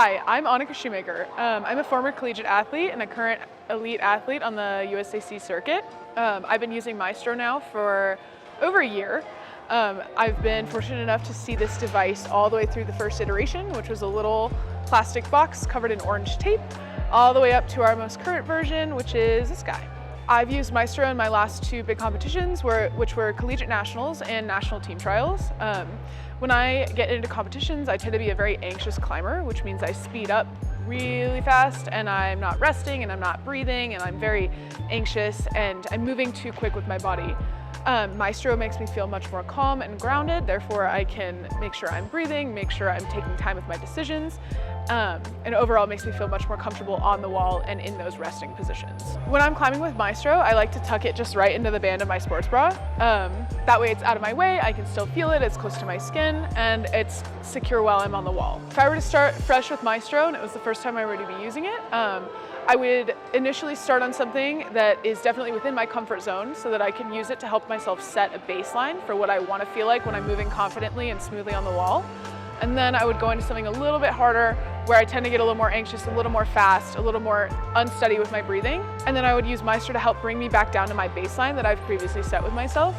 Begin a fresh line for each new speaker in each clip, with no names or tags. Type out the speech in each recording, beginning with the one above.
Hi, I'm Anika S. I'm a former collegiate athlete and a current elite athlete on the USAC circuit. I've been using Maestro now for over a year. I've been fortunate enough to see this device all the way through the first iteration, which was a little plastic box covered in orange tape, all the way up to our most current version, which is this guy. I've used Maestro in my last two big competitions, which were collegiate nationals and national team trials. When I get into competitions, I tend to be a very anxious climber, which means I speed up really fast and I'm not resting and I'm not breathing and I'm very anxious and I'm moving too quick with my body. Maestro makes me feel much more calm and grounded, therefore I can make sure I'm breathing, make sure I'm taking time with my decisions, and overall makes me feel much more comfortable on the wall and in those resting positions. When I'm climbing with Maestro, I like to tuck it just right into the band of my sports bra. That way it's out of my way, I can still feel it, it's close to my skin, and it's secure while I'm on the wall. If I were to start fresh with Maestro and it was the first time I were to be using it, I would initially start on something that is definitely within my comfort zone so that I can use it to help myself set a baseline for what I want to feel like when I'm moving confidently and smoothly on the wall. And then I would go into something a little bit harder where I tend to get a little more anxious, a little more fast, a little more unsteady with my breathing. And then I would use Maestro to help bring me back down to my baseline that I've previously set with myself.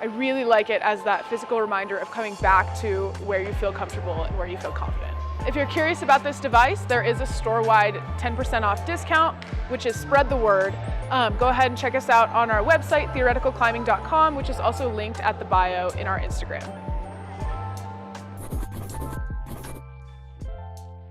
I really like it as that physical reminder of coming back to where you feel comfortable and where you feel confident. If you're curious about this device, there is a store-wide 10% off discount, which is spread the word. Go ahead and check us out on our website, theoreticalclimbing.com, which is also linked at the bio in our Instagram.